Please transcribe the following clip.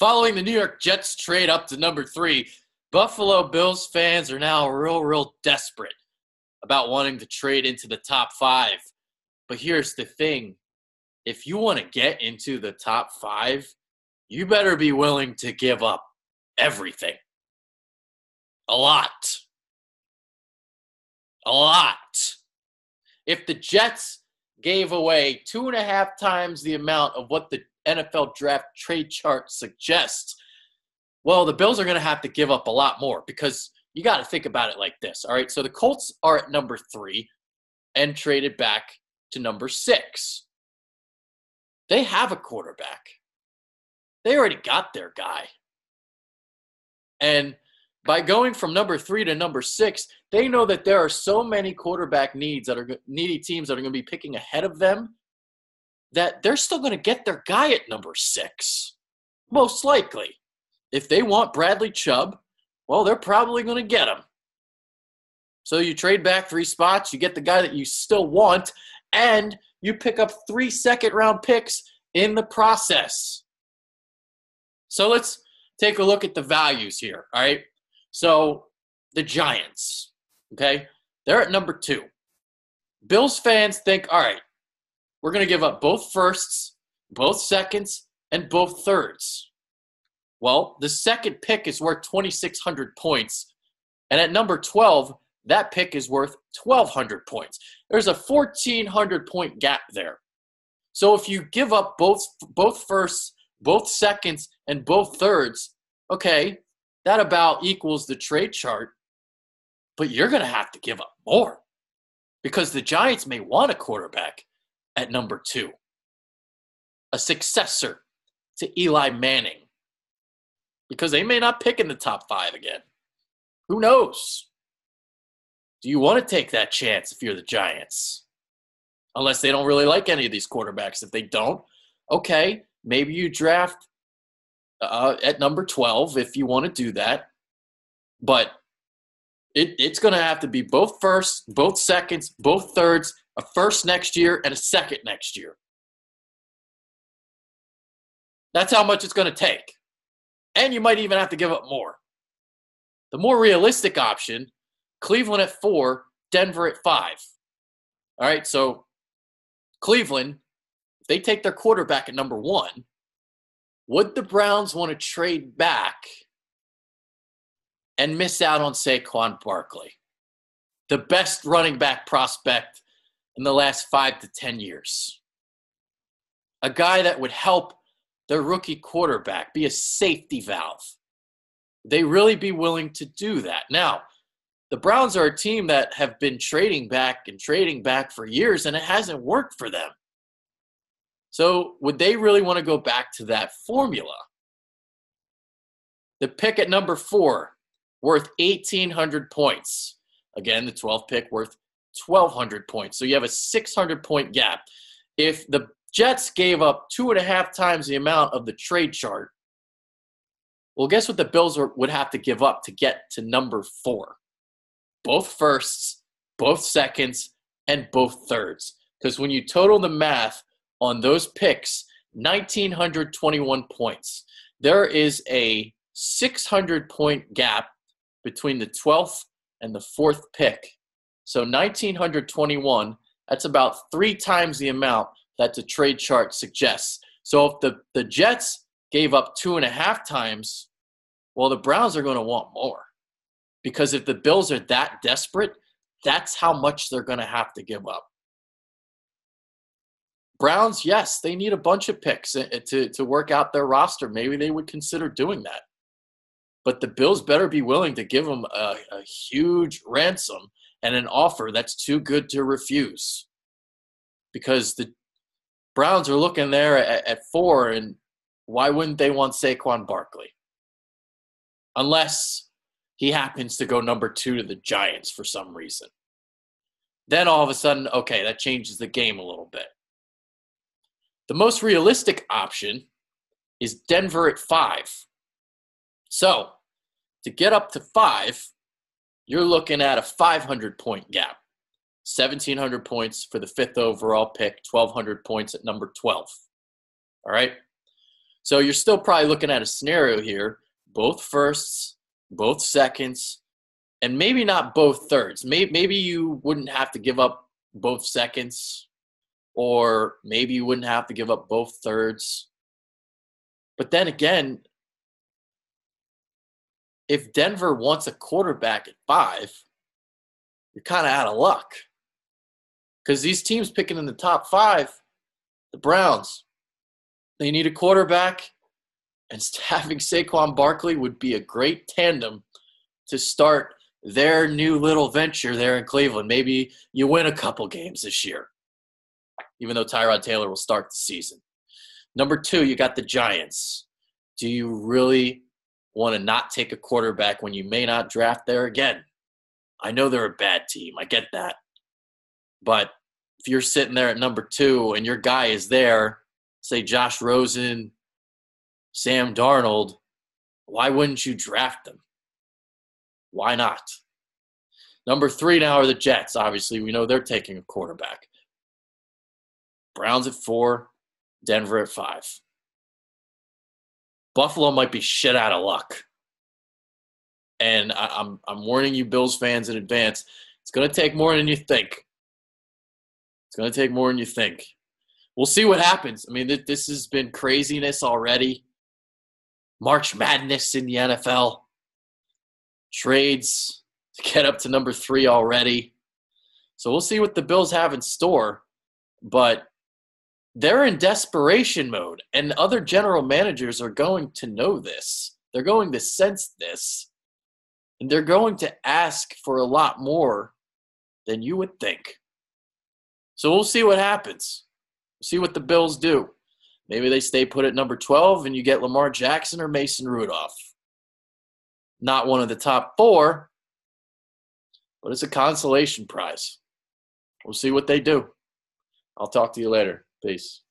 Following the New York Jets trade up to number 3, Buffalo Bills fans are now real desperate about wanting to trade into the top 5. But here's the thing. If you want to get into the top 5, you better be willing to give up everything. A lot. A lot. If the Jets gave away 2.5 times the amount of what the NFL draft trade chart suggests, well, the Bills are going to have to give up a lot more because you got to think about it like this. All right, so the Colts are at number 3 and traded back to number 6. They have a quarterback. They already got their guy. And by going from number 3 to number 6, they know that there are so many quarterback needy teams that are going to be picking ahead of them that they're still going to get their guy at number 6, most likely. If they want Bradley Chubb, well, they're probably going to get him. So you trade back 3 spots, you get the guy that you still want, and you pick up 3 second-round picks in the process. So let's take a look at the values here, all right? So the Giants, okay, they're at number 2. Bills fans think, all right, we're going to give up both firsts, both seconds, and both thirds. Well, the second pick is worth 2,600 points. And at number 12, that pick is worth 1,200 points. There's a 1,400-point gap there. So if you give up both firsts, both seconds, and both thirds, okay, that about equals the trade chart. But you're going to have to give up more because the Giants may want a quarterback at number 2, a successor to Eli Manning, because they may not pick in the top 5 again. Who knows? Do you want to take that chance if you're the Giants? Unless they don't really like any of these quarterbacks. If they don't, okay, maybe you draft at number 12 if you want to do that. But it's going to have to be both firsts, both seconds, both thirds, a first next year, and a second next year. That's how much it's going to take. And you might even have to give up more. The more realistic option, Cleveland at 4, Denver at 5. All right, so Cleveland, if they take their quarterback at number 1, would the Browns want to trade back and miss out on Saquon Barkley, the best running back prospect in the last 5 to 10 years? A guy that would help their rookie quarterback be a safety valve. They really be willing to do that. Now, the Browns are a team that have been trading back for years, and it hasn't worked for them. So would they really want to go back to that formula? The pick at number 4, worth 1,800 points. Again, the 12th pick worth 1,200 points. So you have a 600-point gap. If the Jets gave up 2.5 times the amount of the trade chart, well, guess what the Bills would have to give up to get to number 4? Both firsts, both seconds, and both thirds. Because when you total the math on those picks, 1,921 points. There is a 600-point gap between the 12th and the 4th pick. So 1,921, that's about 3 times the amount that the trade chart suggests. So if the Jets gave up 2.5 times, well, the Browns are going to want more. Because if the Bills are that desperate, that's how much they're going to have to give up. Browns, yes, they need a bunch of picks to work out their roster. Maybe they would consider doing that. But the Bills better be willing to give them a huge ransom and an offer that's too good to refuse. Because the Browns are looking there at 4, and why wouldn't they want Saquon Barkley? Unless he happens to go number 2 to the Giants for some reason. Then all of a sudden, okay, that changes the game a little bit. The most realistic option is Denver at 5. So, to get up to 5, you're looking at a 500-point gap. 1,700 points for the 5th overall pick, 1,200 points at number 12. All right? So you're still probably looking at a scenario here, both firsts, both seconds, and maybe not both thirds. Maybe you wouldn't have to give up both seconds, or maybe you wouldn't have to give up both thirds. But then again, if Denver wants a quarterback at 5, you're kind of out of luck. Because these teams picking in the top 5, the Browns, they need a quarterback, and having Saquon Barkley would be a great tandem to start their new little venture there in Cleveland. Maybe you win a couple games this year, even though Tyrod Taylor will start the season. Number 2, you got the Giants. Do you really want to not take a quarterback when you may not draft there again? I know they're a bad team. I get that. But if you're sitting there at number 2 and your guy is there, say Josh Rosen, Sam Darnold, why wouldn't you draft them? Why not? Number 3 now are the Jets. Obviously, we know they're taking a quarterback. Browns at 4, Denver at 5. Buffalo might be shit out of luck. And I'm warning you Bills fans in advance, it's going to take more than you think. It's going to take more than you think. We'll see what happens. I mean, this has been craziness already. March Madness in the NFL. Trades to get up to number 3 already. So we'll see what the Bills have in store. But they're in desperation mode, and other general managers are going to know this. They're going to sense this, and they're going to ask for a lot more than you would think. So we'll see what happens. We'll see what the Bills do. Maybe they stay put at number 12 and you get Lamar Jackson or Mason Rudolph. Not one of the top 4, but it's a consolation prize. We'll see what they do. I'll talk to you later. Peace.